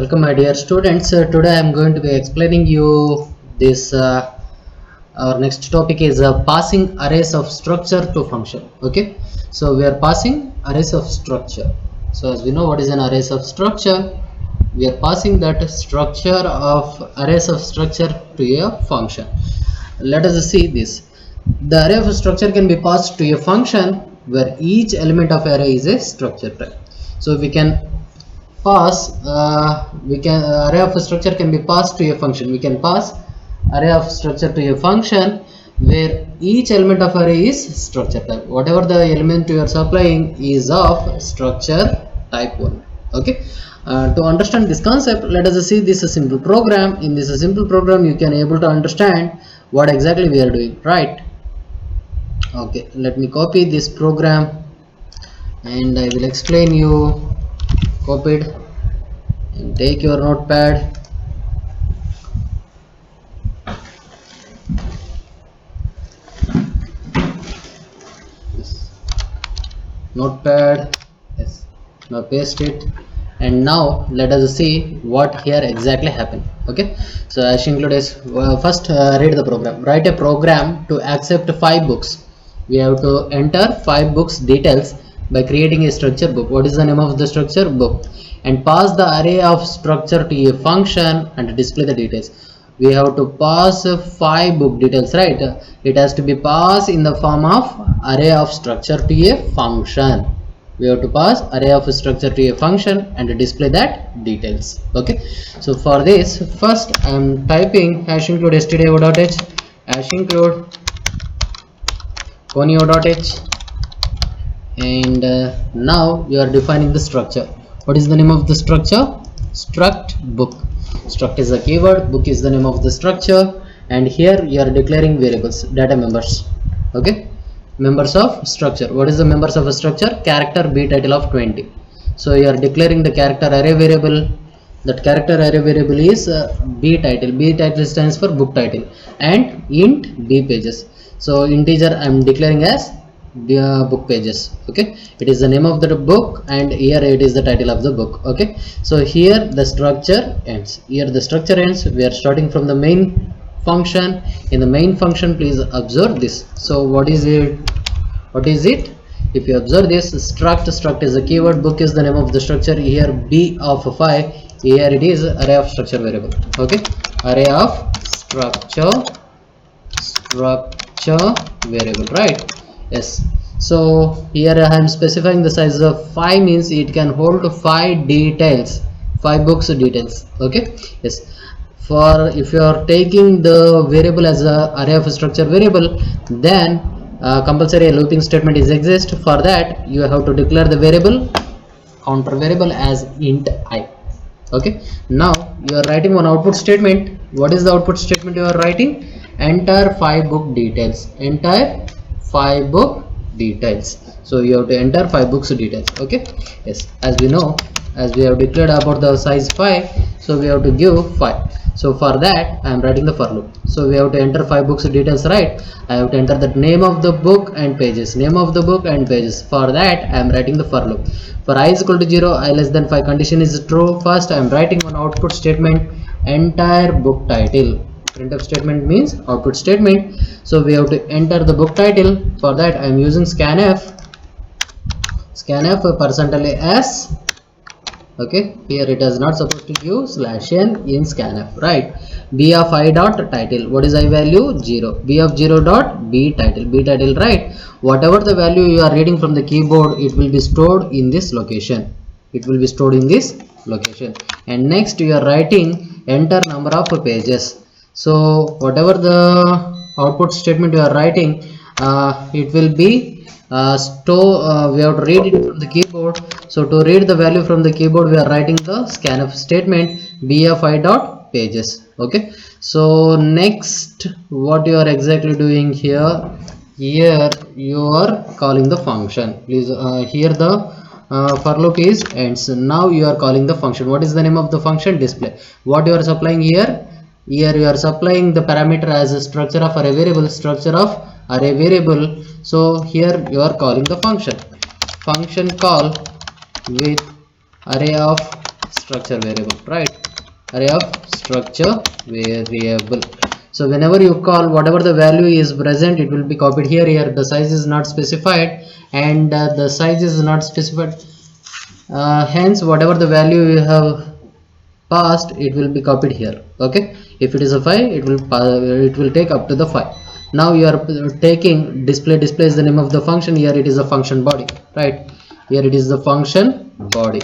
Welcome my dear students. Today I am going to be explaining you this our next topic is passing arrays of structure to function. Okay, so we are passing arrays of structure. So as we know what is an arrays of structure, we are passing that structure of arrays of structure to a function. Let us see this. The array of structure can be passed to a function where each element of array is a structure type. So we can pass array of structure can be passed to a function. We can pass array of structure to a function where each element of array is structure type. Whatever the element you are supplying is of structure type 1. Okay, to understand this concept, let us see this simple program. In this simple program you can able to understand what exactly we are doing, right? Okay, let me copy this program and I will explain you. Copied, and take your notepad. Yes. Notepad. Yes. Now paste it, and now let us see what here exactly happened. Okay. So I should include is first read the program. Write a program to accept 5 books. We have to enter 5 books details by creating a structure book. What is the name of the structure book? And pass the array of structure to a function and display the details. We have to pass 5 book details, right? It has to be passed in the form of array of structure to a function. We have to pass array of structure to a function and display that details. Okay, so for this, first I am typing hash include stdio.h, hash include conio.h, and now you are defining the structure. What is the name of the structure? Struct book. Struct is the keyword, book is the name of the structure, and here you are declaring variables, data members. Okay, members of structure. What is the members of a structure? Character b title of 20. So you are declaring the character array variable. That character array variable is b title. B title stands for book title, and int b pages. So integer I am declaring as the book pages. Okay, it is the name of the book, and here it is the title of the book. Okay, so here the structure ends. Here the structure ends. We are starting from the main function. In the main function, please observe this. So what is it? What is it? If you observe this, struct is the keyword, book is the name of the structure. Here b of 5, here it is array of structure variable. Okay, array of structure variable, right? Yes, so here I am specifying the size of 5, means it can hold 5 details, 5 books details. Okay, yes. For if you are taking the variable as a array of structure variable, then compulsory looping statement is exist. For that you have to declare the variable counter variable as int I. Okay, now you are writing one output statement. What is the output statement you are writing? Enter 5 book details. Enter 5 book details. So you have to enter 5 books details. Okay, yes, as we know, as we have declared about the size 5, so we have to give 5. So for that I am writing the for loop. So we have to enter 5 books details, right? I have to enter the name of the book and pages, name of the book and pages. For that I am writing the for loop. For I is equal to 0, I less than 5 condition is true. First I am writing one output statement, entire book title. Printf statement means output statement. So we have to enter the book title. For that I am using scanf %s. Okay, here it is not supposed to give /n in scanf, right? B of I dot title. What is I value? 0. B of 0 dot b title, right? Whatever the value you are reading from the keyboard, it will be stored in this location. It will be stored in this location. And next you are writing enter number of pages. So whatever the output statement you are writing, it will be we have to read it from the keyboard. So to read the value from the keyboard, we are writing the scanf statement bfi dot pages. Okay, so next what you are exactly doing here? Here you are calling the function. Please here the for loop is ends. Now you are calling the function. What is the name of the function? Display. What you are supplying here? Here you are supplying the parameter as a structure of array variable, so here you are calling the function call with array of structure variable, right? Array of structure variable. So whenever you call, whatever the value is present, it will be copied here. Here the size is not specified, and the size is not specified, hence whatever the value you have passed, it will be copied here. Okay, if it is a 5, it will take up to the 5. Now you are taking display is the name of the function. Here it is a function body, right? Here it is the function body.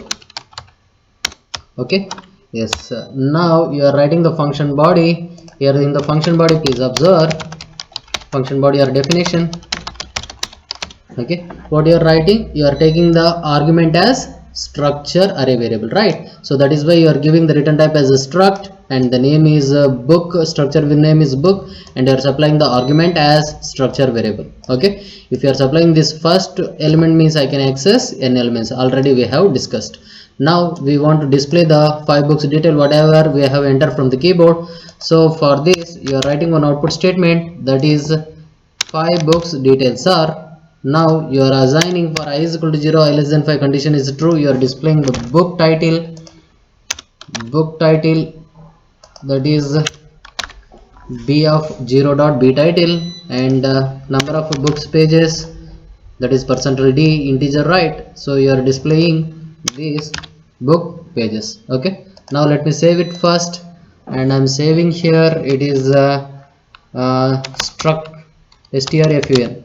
Okay, yes. Now you are writing the function body. Here in the function body, please observe function body or definition. Okay, what you are writing, you are taking the argument as structure array variable, right? So that is why you are giving the return type as a struct, and the name is book, structure with name is book, and you are supplying the argument as structure variable. Okay, if you are supplying this first element, means I can access n elements, already we have discussed. Now we want to display the 5 books detail, whatever we have entered from the keyboard. So for this, you are writing one output statement, that is 5 books details are. Now you are assigning for I is equal to 0, I less than 5 condition is true. You are displaying the book title, that is b of 0 dot b title, and number of books pages, that is percentage d integer, right? So you are displaying these book pages. Okay, now let me save it first, and I'm saving here, it is struct strfun.c,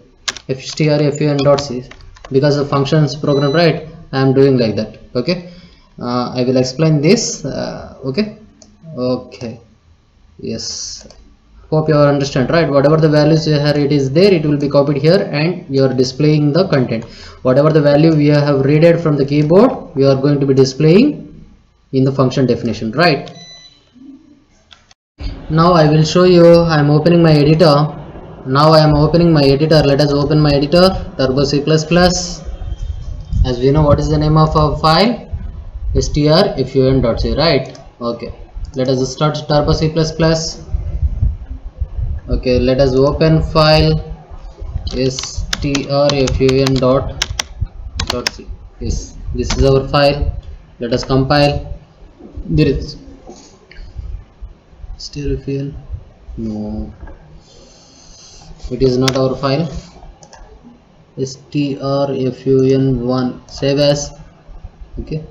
because the functions program, right? I am doing like that. Okay, I will explain this. Okay, yes, hope you understand, right? Whatever the values here it is there, it will be copied here, and you are displaying the content. Whatever the value we have read it from the keyboard, we are going to be displaying in the function definition, right? Now I will show you. I am opening my editor. Now I am opening my editor. Let us open my editor, Turbo C++. As we know, what is the name of our file? strfun.c, right? Okay, let us start Turbo C++. Okay, let us open file strfun.c. Yes, this is our file. Let us compile. There is strfun. No, it is not our file. strfun1, save as. Okay,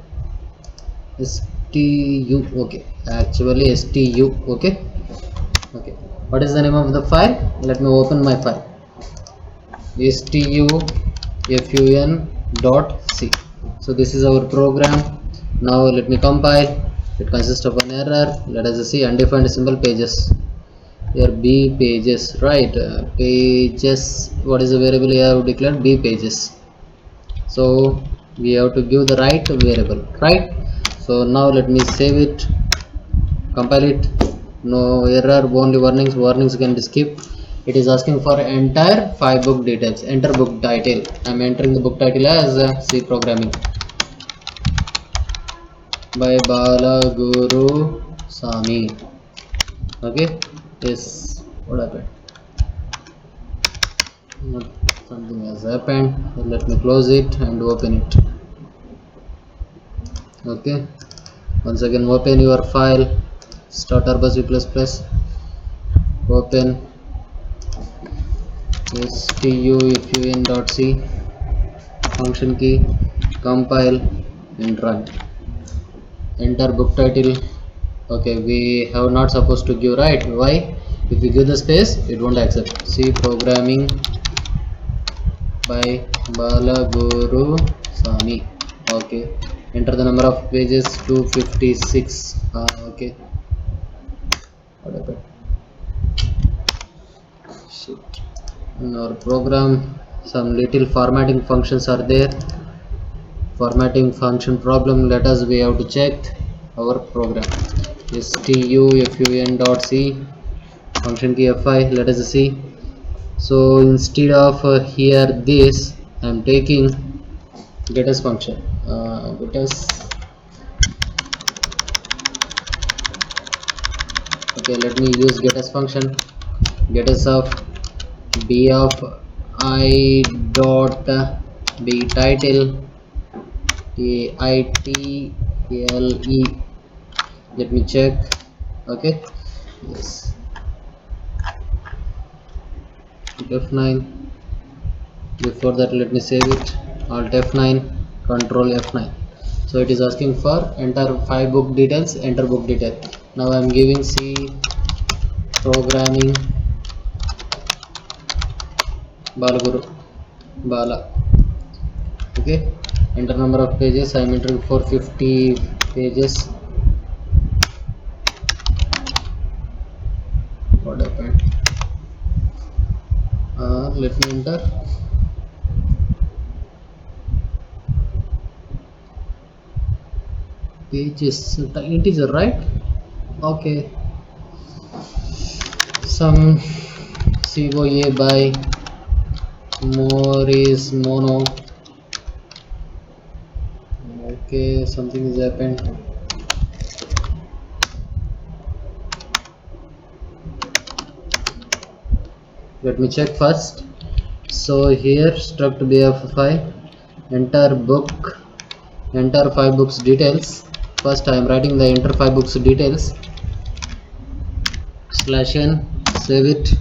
stu. Okay, actually stu. Okay, what is the name of the file? Let me open my file, strfun.c. so this is our program. Now let me compile. It consists of an error. Let us see undefined symbol pages. Here b pages, right? Pages, what is the variable you have declared? B pages. So we have to give the right variable, right? So now let me save it, compile it. No error, only warnings can be skipped. It is asking for entire 5 book details. Enter book title. I am entering the book title as C programming by Balaguru Sami. Okay, yes, what happened? Something has happened. Let me close it and open it. Okay, once again open your file, start Turbo C++, open strfun.c, function key, compile and run. Enter book title. Okay, we have not supposed to give, right? Why? If we give the space, it won't accept. C programming by Balaguru Sami. Okay, enter the number of pages, 256. Okay, what happened? Shit. In our program, some little formatting functions are there. Formatting function problem. Let us, we have to check our program. strfun.c, function key fi. Let us see. So instead of here this, I am taking getAs function. GetAs. Okay, let me use getAs function. GetAs of b of I dot b title, it LE. Let me check. Okay, yes, F9. Before that, let me save it. Alt F9, Control F9. So it is asking for enter 5 book details, enter book detail. Now I am giving C programming Balaguru Bala. Okay, enter number of pages. I am entering 450 pages. What happened? Let me enter pages integer, right? Okay, some COA by Morris Mono. Okay, something has happened. Let me check first. So here struct bf5, enter book, enter 5 books details. First I am writing the enter 5 books details, /n, save it,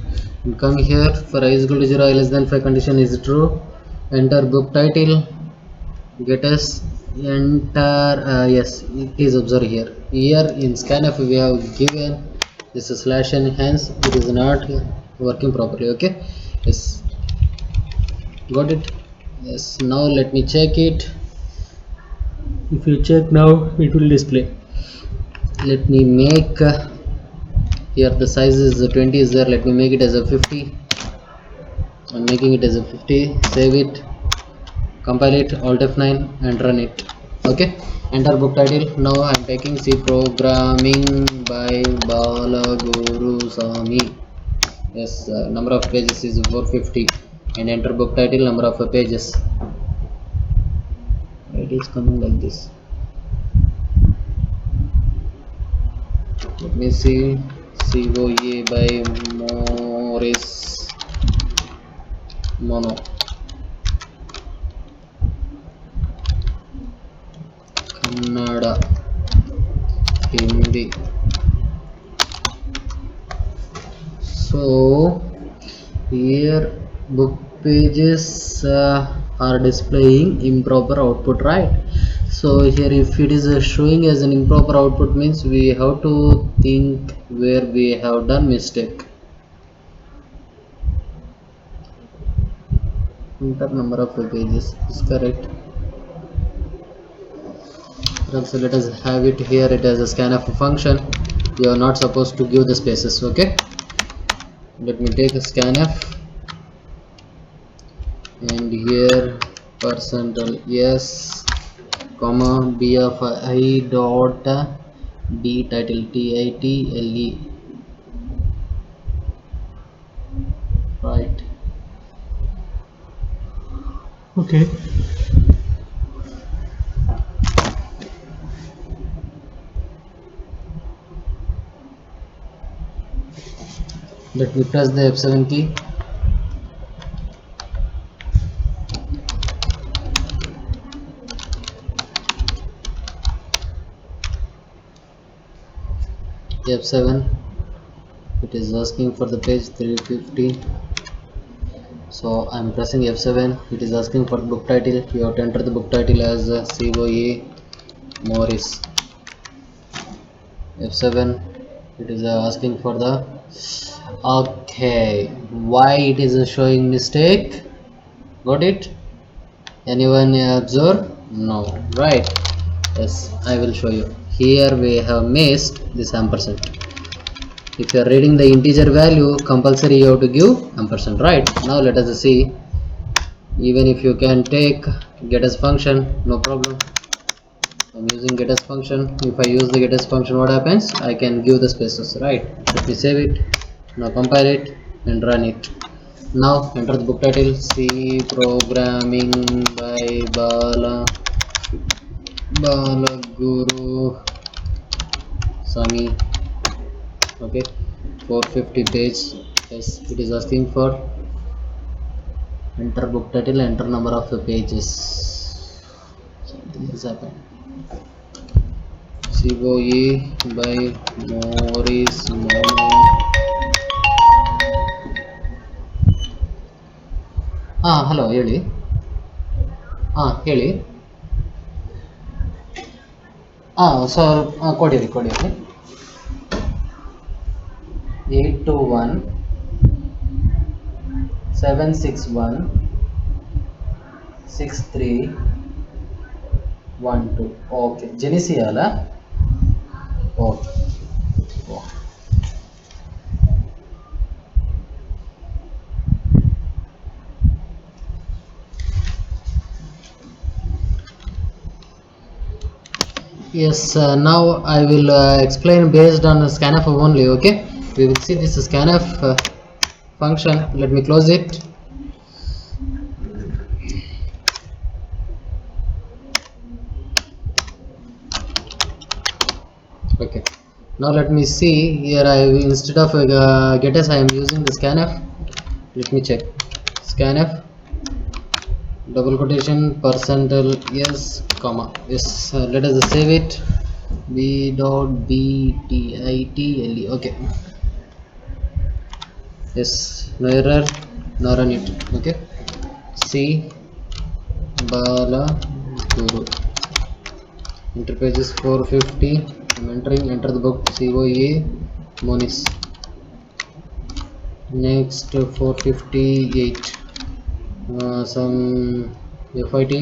and come here. For I is equal to 0, I less than 5 condition is true. Enter book title, get us, enter yes, please observe here in scanf we have given this is /n, hence it is not working properly. Okay, yes, got it. Yes, now let me check it. If you check now, it will display. Let me make here the size is 20 is there. Let me make it as a 50. I'm making it as a 50. Save it, compile it, alt F9, and run it. Okay, enter book title. Now I'm taking C programming by Balaguru Sami. Yes, number of pages is 450, and enter book title, number of pages. It is coming like this. Let me see. COA by Morris Mono. Kannada, Hindi. So here book pages are displaying improper output, right? So here if it is showing as an improper output means we have to think where we have done mistake. Enter number of pages is correct. So let us have it here. It has a scanf function. You are not supposed to give the spaces. Okay, let me take a scanf, and here percental yes, comma bfi dot d title title, right? Okay, let me press the F7 key. F7, it is asking for the page 350. So I'm pressing F7. It is asking for the book title. You have to enter the book title as COA Morris. F7, it is asking for the okay. Why it is showing mistake? Got it? Anyone observe? No, right? Yes, I will show you. Here we have missed this ampersand. If you are reading the integer value, compulsory you have to give ampersand, right? Now let us see. Even if you can take getAs function, no problem. I'm using getAs function. If I use the getAs function, what happens? I can give the spaces, right? Let me save it. Now compile it and run it. Now enter the book title, C programming by Balaguru Sami. Okay, 450 page. Yes, it is asking for enter book title, enter number of pages. Something has happened. COE by Morris Mono. Hello ಹೇಳಿ. ಹೇಳಿ. Sir ಕೊಡಿರಿ 821 761 6312. Okay, ಜೆನಿಸಿ ಅಲ್ಲ? Okay. Yes, now I will explain based on scanf only. Okay, we will see this scanf function. Let me close it. Okay, now let me see here. Instead of getters, I am using the scanf. Let me check. Scanf double quotation %s comma yes. Let us save it. b.btitle. Okay, yes, no error, no run it. Okay, C Bala Guru, interpage is 450. I'm entering, enter the book COE Monis. Next 458, some FIT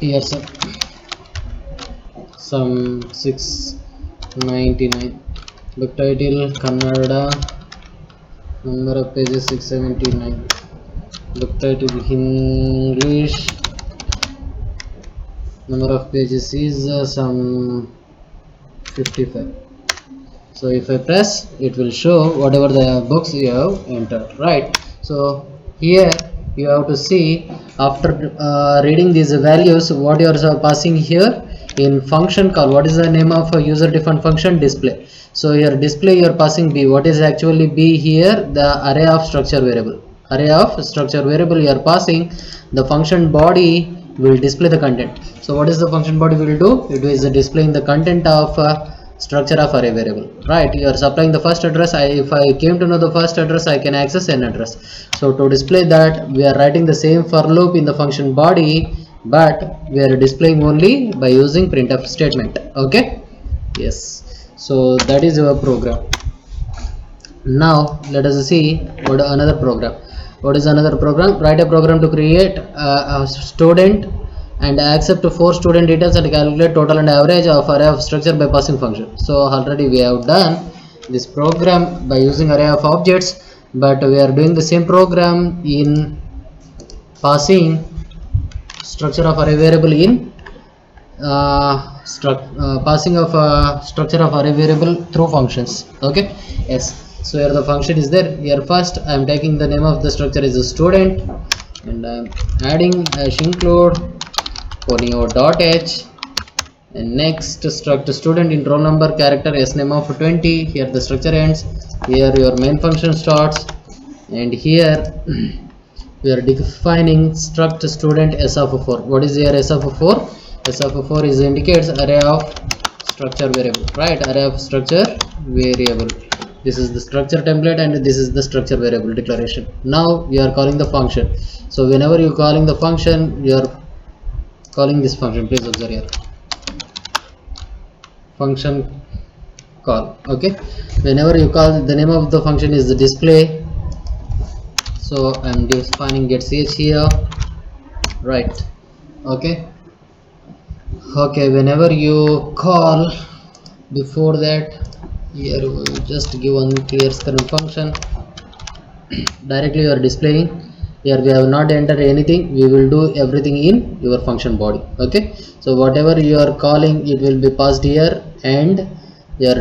here, some 699. Book title Kannada, number of pages 679. Book title English, number of pages is some 55. So if I press, it will show whatever the books you have entered, right? So here you have to see, after reading these values, what you are passing here in function call. What is the name of a user defined function? Display. So here display you are passing B. What is actually B here? The array of structure variable. Array of structure variable you are passing. The function body will display the content. So what is the function body will do? It is displaying the content of structure of array variable, right? You are supplying the first address. If I came to know the first address, I can access n address. So to display that, we are writing the same for loop in the function body, but we are displaying only by using printf statement. Okay, yes. So that is our program. Now let us see what another program. What is another program? Write a program to create a student and accept 4 student details and calculate total and average of array of structure by passing function. So already we have done this program by using array of objects, but we are doing the same program in passing structure of array variable in passing of structure of array variable through functions. Okay, yes. So here the function is there. Here first I am taking the name of the structure is a student, and I am adding hash include ponio.h, and next struct student in roll number character s name of 20. Here the structure ends. Here your main function starts, and here we are defining struct student s of 4. What is here s of 4? S of 4 is indicates array of structure variable, right? Array of structure variable. This is the structure template and this is the structure variable declaration. Now we are calling the function. So whenever you calling the function, you are calling this function. Please observe here, function call. Okay, whenever you call, the name of the function is the display. So I am defining get ch here, right? Okay, whenever you call, before that here we will just give one clear current function. Directly you are displaying. Here we have not entered anything. We will do everything in your function body. Okay, so whatever you are calling, it will be passed here, and your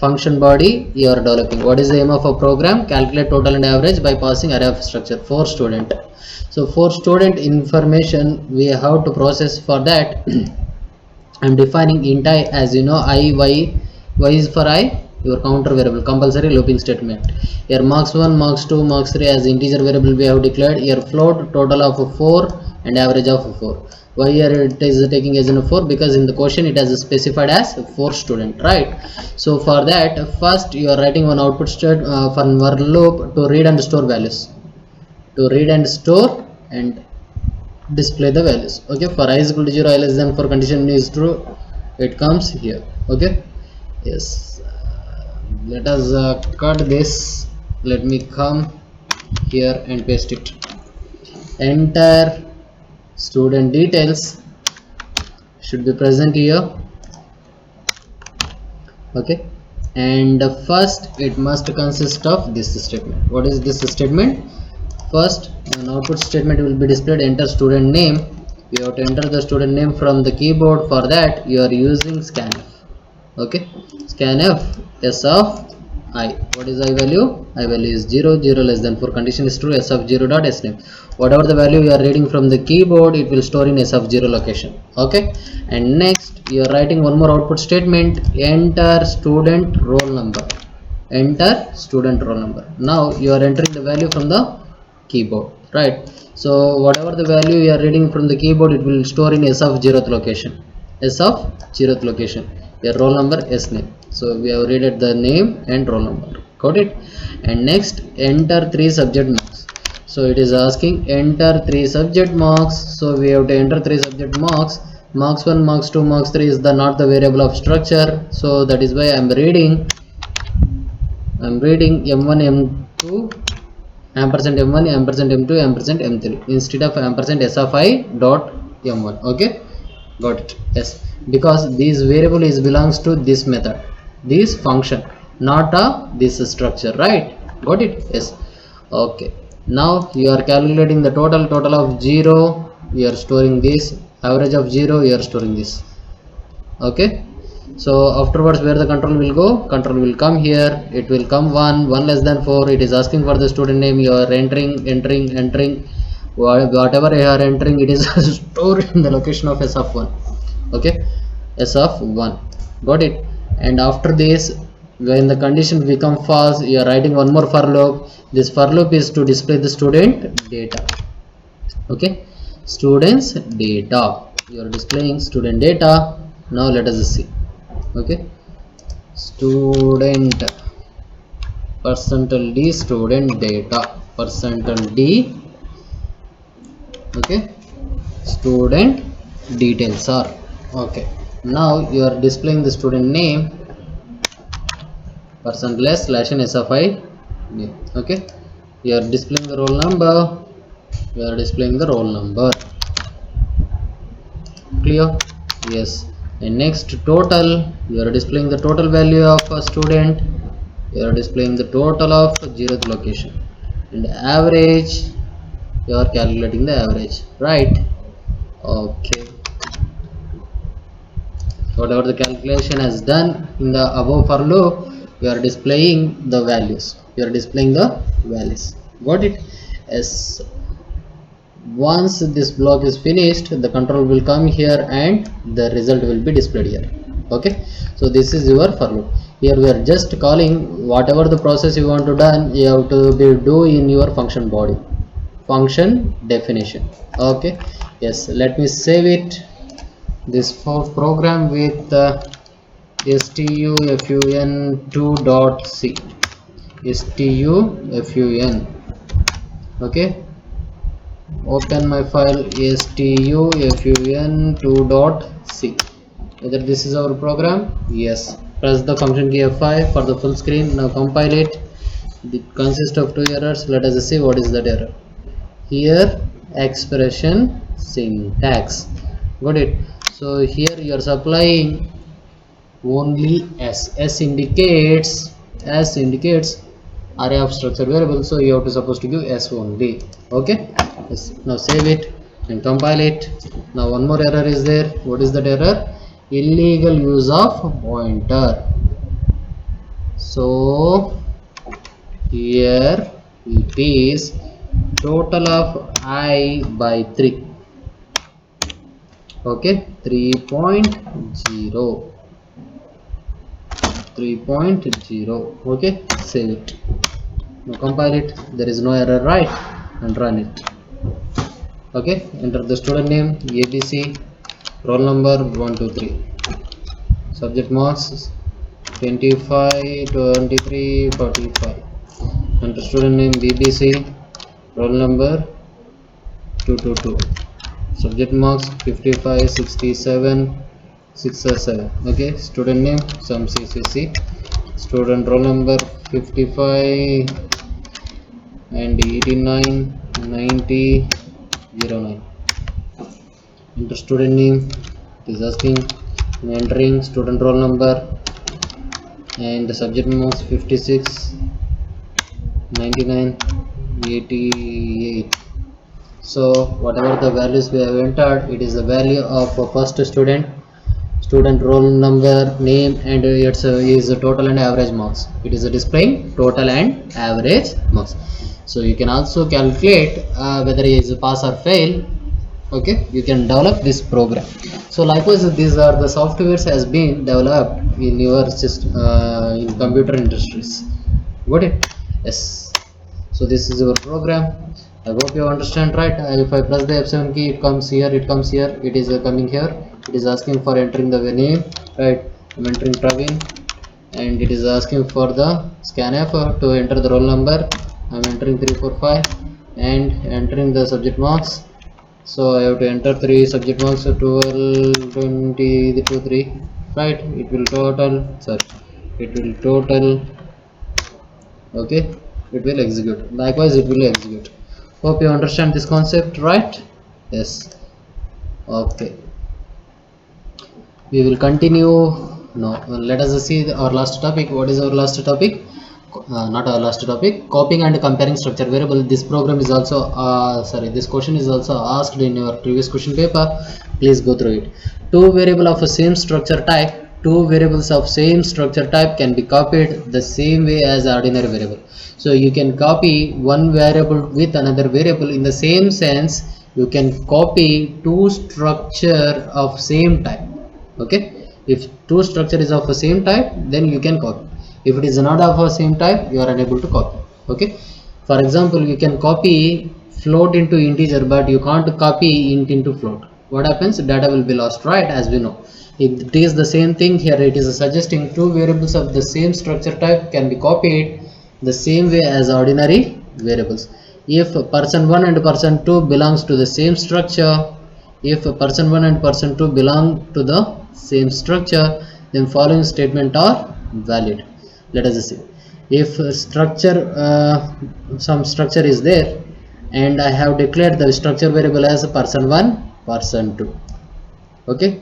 function body you are developing. What is the aim of a program? Calculate total and average by passing array of structure for student. So for student information we have to process. For that I am defining int I. As you know, I, y is for I, your counter variable, compulsory looping statement. Here marks 1, marks 2, marks 3 as integer variable we have declared. Here float total of 4 and average of 4. Why here it is taking as in 4? Because in the question it has specified as 4 student, right? So for that, first you are writing one output state for for loop to read and store values, to read and store and display the values. Okay, for I is equal to 0, I less than 4 condition is true, it comes here. Okay, yes, let us cut this. Let me come here and paste it. Enter student details should be present here. Okay, and first it must consist of this statement. What is this statement? First, an output statement will be displayed. Enter student name. You have to enter the student name from the keyboard. For that you are using scanf. Okay, scanf s of I. What is I value? I value is 0, 0 less than 4 condition is true. S of 0 dot s name. Whatever the value you are reading from the keyboard, it will store in s of 0 location. Okay, and next you are writing one more output statement. Enter student roll number. Enter student roll number. Now you are entering the value from the keyboard, right? So whatever the value you are reading from the keyboard, it will store in s of 0th location. S of 0th location, your roll number, s name. So we have read the name and roll number. Got it? And next, enter 3 subject marks. So it is asking enter 3 subject marks. So we have to enter 3 subject marks. Marks 1, marks 2, marks 3 is the not the variable of structure. So that is why I am reading m1 m2 ampersand m1 ampersand m2 ampersand m3 instead of ampersand s of I dot m1. Okay, got it? Yes, because this variable is belongs to this method, this function, not this structure, right? Got it? Yes. Okay, now you are calculating the total of 0, you are storing this, average of 0, you are storing this. Okay, so afterwards where the control will go? Control will come here, it will come 1 less than 4. It is asking for the student name. You are entering whatever you are entering, it is stored in the location of s of 1. Okay, s of 1. Got it? And after this, when the condition become false, you are writing one more for loop. This for loop is to display the student data. Okay, students data, you are displaying student data. Now let us see. Okay, student percentage d student data percentage d. Okay, student details are okay. Now you are displaying the student name percentage slash n s of I name. Okay, you are displaying the roll number, you are displaying the roll number. Clear? Yes. And next, total, you are displaying the total value of a student, you are displaying the total of 0th location. And average, you are calculating the average, right? Okay, whatever the calculation has done in the above for loop, you are displaying the values, you are displaying the values. Got it? Yes. Once this block is finished, the control will come here and the result will be displayed here. Okay, so this is your for loop. Here we are just calling whatever the process you want to done, you have to do in your function body, function definition. Okay, yes, let me save it, this for program with stufun2.c, stufun. Okay, open my file stufun2.c. whether this is our program? Yes. Press the function key F5 for the full screen. Now compile it. It consists of 2 errors. Let us see what is that error. Here, expression syntax. Got it? So here you are supplying only s. S indicates array of structure variable, so you have to supposed to give s only. Okay, yes. Now save it and compile it. Now one more error is there. What is that error? Illegal use of pointer. So here it is total of I by 3. Okay, 3.0. Okay, save it. Now compile it. There is no error, right? And run it. Okay, enter the student name ABC, roll number 123, subject marks 25, 23, 45. Enter student name BBC, roll number 222, subject marks 55, 67, 607. Okay, student name some CCC, student roll number 55 and 89, 90, 09. Enter student name, it is asking, entering student roll number and the subject marks 56, 99, 88. So whatever the values we have entered, it is the value of first student, student roll number, name, and its is total and average marks. It is displaying total and average marks. So you can also calculate whether it is pass or fail. Okay, you can develop this program. So likewise, these are the softwares has been developed in your system in computer industries. Got it? Yes. So this is your program. I hope you understand, right? If I press the F7 key, it comes here, it comes here, it is coming here. It is asking for entering the name, right? I'm entering Praveen, and it is asking for the scanf to enter the roll number. I'm entering 345 and entering the subject marks. So I have to enter 3 subject marks, 12, 20, 2, 3, right? It will total, sorry, it will total. Okay, it will execute. Likewise, it will execute. Hope you understand this concept, right? Yes. Okay, we will continue. No, let us see our last topic. What is our last topic? Not our last topic, copying and comparing structure variable. This program is also this question is also asked in your previous question paper. Please go through it. Two variable of the same structure type, two variables of same structure type can be copied the same way as ordinary variable. So you can copy one variable with another variable. In the same sense, you can copy two structure of same type. Okay, if two structure is of the same type, then you can copy. If it is not of the same type, you are unable to copy. Okay, for example, you can copy float into integer, but you can't copy int into float. What happens? Data will be lost, right? As we know, it is the same thing here. It is suggesting two variables of the same structure type can be copied the same way as ordinary variables. If person 1 and person 2 belongs to the same structure, if person 1 and person 2 belong to the same structure, then following statement are valid. Let us see. If some structure is there, and I have declared the structure variable as person 1, person 2. Okay,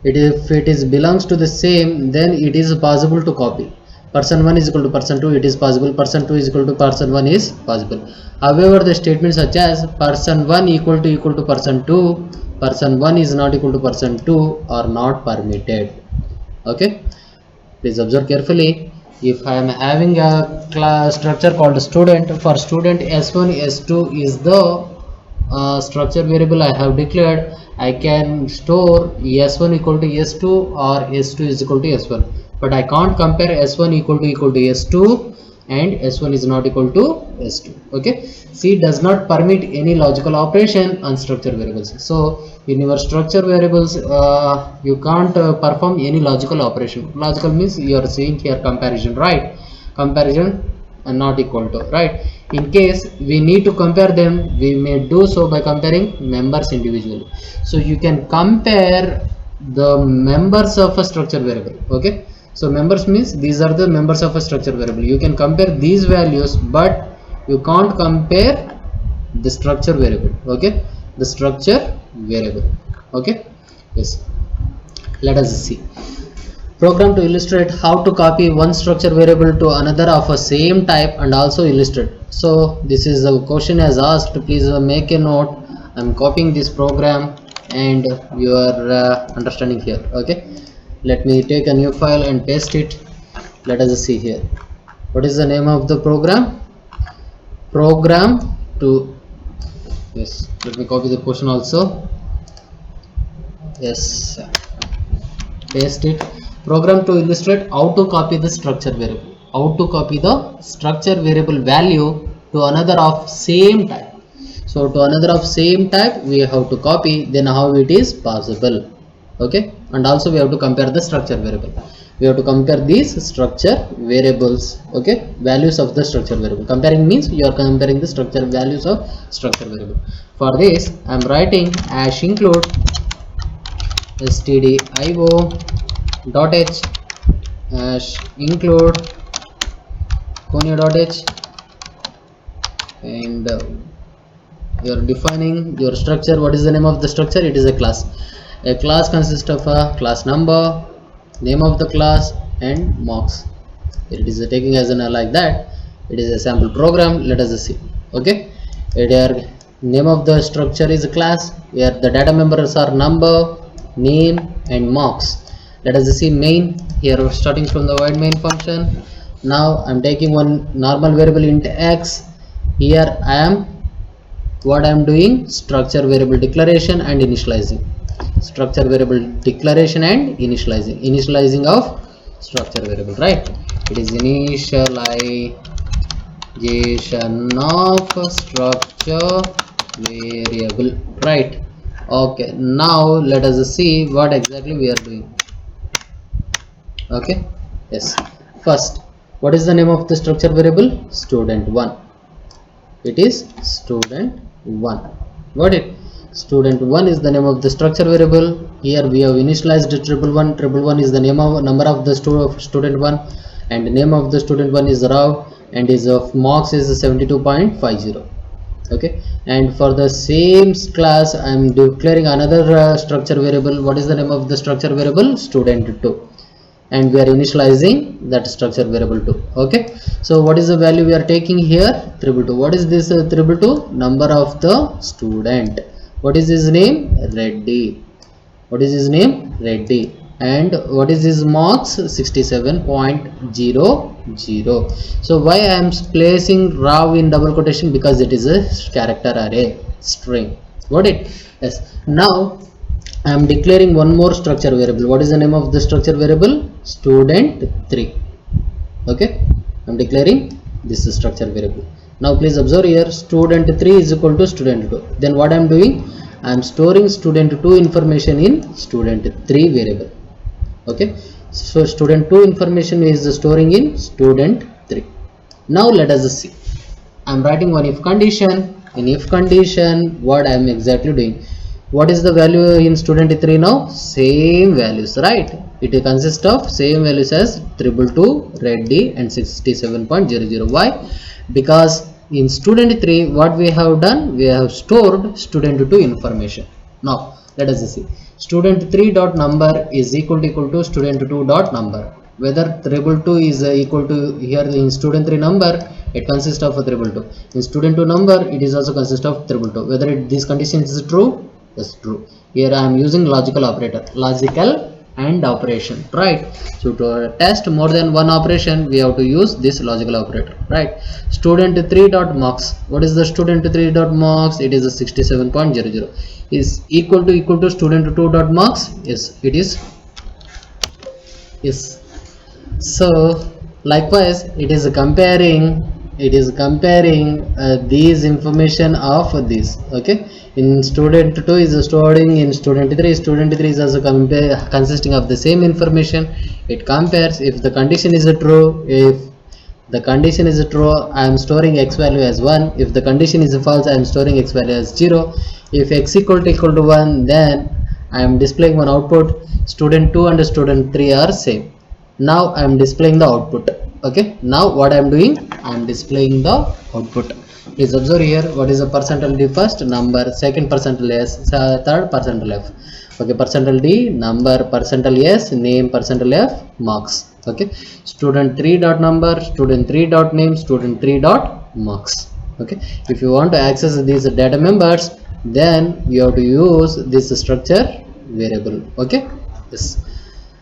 if it is belongs to the same, then it is possible to copy. Person 1 is equal to person 2, it is possible. Person 2 is equal to person 1 is possible. However, the statements such as person 1 equal to person 2, person 1 is not equal to person 2 are not permitted. Okay, please observe carefully. If I am having a class structure called student, for student s1 s2 is the structure variable I have declared, I can store s1 equal to s2 or s2 is equal to s1, but I can't compare s1 equal to s2 and s1 is not equal to s2. Okay, C does not permit any logical operation on structure variables. So in your structure variables, you can't perform any logical operation. Logical means you are saying here comparison, right? Comparison and not equal to, right? In case we need to compare them, we may do so by comparing members individually. So you can compare the members of a structure variable. Okay, so members means these are the members of a structure variable. You can compare these values, but you can't compare the structure variable. Okay, the structure variable. Okay, yes, let us see. Program to illustrate how to copy one structure variable to another of a same type and also illustrate. So this is a question as asked. Please make a note. I'm copying this program and you are understanding here. Okay, let me take a new file and paste it. Let us see here. What is the name of the program? Program to, yes, let me copy the question also. Yes, paste it. Program to illustrate how to copy the structure variable. How to copy the structure variable value to another of same type. So to another of same type we have to copy, then how it is possible. Okay, and also we have to compare the structure variable. We have to compare these structure variables. Okay, values of the structure variable. Comparing means you are comparing the structure values of structure variable. For this I am writing hash include stdio dot h hash include conio.h, and you are defining your structure. What is the name of the structure? It is a class. A class consists of a class number, name of the class, and marks. It is taking as an like that. It is a sample program. Let us see. Okay, here name of the structure is a class. Here the data members are number, name, and marks. Let us see main. Here starting from the void main function. Now I am taking one normal variable int x. Here I am what I am doing, structure variable declaration and initializing. Structure variable declaration and initializing of structure variable, right? It is initialization of structure variable, right? Okay, now let us see what exactly we are doing. Okay, yes, first, what is the name of the structure variable? Student1. It is student1. Got it? Student1 is the name of the structure variable. Here we have initialized triple1. Triple1 is the name of number of the student1, and name of the student1 is Rao, and is of marks is 72.50. okay, and for the same class I am declaring another structure variable. What is the name of the structure variable? Student2, and we are initializing that structure variable 2. Okay, so what is the value we are taking here? 2. What is this 2? Number of the student. What is his name? Reddy. What is his name? Reddy. And what is his marks? 67.00. So why I am placing raw in double quotation? Because it is a character array string. Got it? Yes. Now I am declaring one more structure variable. What is the name of the structure variable? Student3. Okay, I am declaring this structure variable. Now please observe here, student3 is equal to student2. Then what I am doing? I am storing student2 information in student3 variable. Okay, so student2 information is storing in student3. Now let us see. I am writing one if condition. In if condition, what I am exactly doing? What is the value in student3 now? Same values, right? It consists of same values as 222, Reddy, and 67.00. Why? Because in student3 what we have done? We have stored student2 information. Now let us see. Student3 dot number is equal to student2 dot number. Whether 222 is equal to, here in student3 number it consists of 222. In student2 number it is also consists of 222. Whether this condition is true? Yes, true. Here I am using logical operator, logical and operation, right? So to test more than one operation we have to use this logical operator, right? Student3 dot marks. What is the student3 dot marks? It is a 67.00. Is equal to student2 dot marks? Yes, it is. Yes. So likewise it is comparing these information of this. Okay, in student2 is storing in student3. Student3 is also consisting of the same information. It compares if the condition is true. If the condition is true, I am storing x value as 1. If the condition is false, I am storing x value as 0. If x equal to 1, then I am displaying one output. Student2 and student3 are same. Now I am displaying the output. Okay, now what I am doing? I am displaying the output. Please observe here. What is the percentage d first? Number. Second percentage s. Third percentage f. Okay, percentage d number, percentage s name, percentage f marks. Okay, student3 dot number, student3 dot name, student3 dot marks. Okay, if you want to access these data members, then you have to use this structure variable. Okay, yes.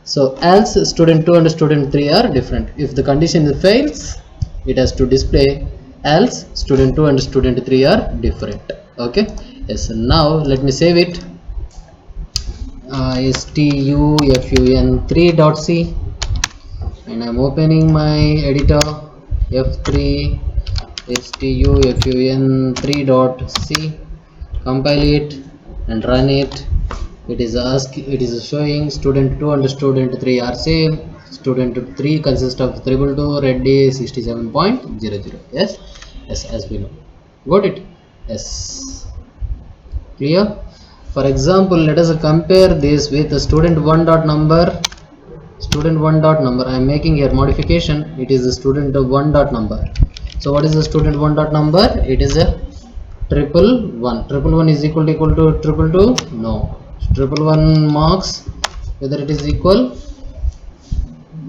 So else student2 and student3 are different. If the condition fails, it has to display else student2 and student3 are different. Okay, yes. Now let me save it. Stufun3.c, and I'm opening my editor. F3 stufun3.c. compile it and run it. It is showing student 2 and student 3 are same. Student 3 consists of 222, Reddy 67.00. Yes, yes, as we know. Got it? Yes. Clear? For example, let us compare this with the student 1 dot number. Student 1 dot number. I am making here modification. It is the student 1 dot number. So what is the student 1 dot number? It is a triple one. Triple one is equal to triple two? No. Triple one marks whether it is equal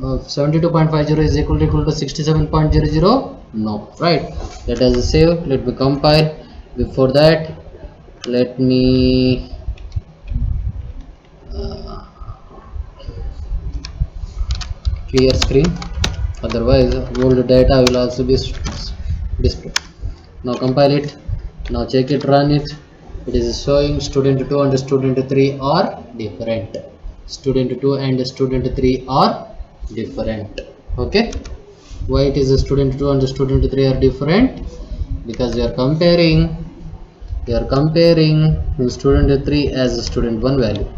72.50 is equal to 67.00. No, right? Let us save. Let me compile. Before that, let me clear screen. Otherwise, old data will also be displayed. Now compile it. Now check it, run it. It is showing student 2 and student 3 are different. Student 2 and student 3 are different. Okay. Why it is a student 2 and student 3 are different? Because you are comparing student 3 as student 1 value.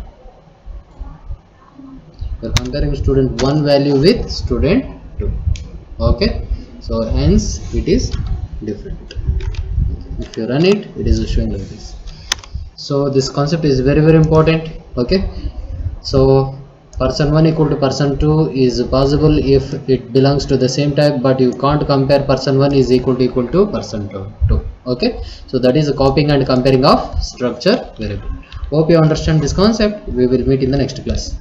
You are comparing student 1 value with student 2. Okay. So hence it is different. If you run it, it is showing like this. So this concept is very important. Okay. So person 1 equal to person 2 is possible if it belongs to the same type, but you can't compare person 1 is equal to person 2. Okay. So that is the copying and comparing of structure variable. Hope you understand this concept. We will meet in the next class.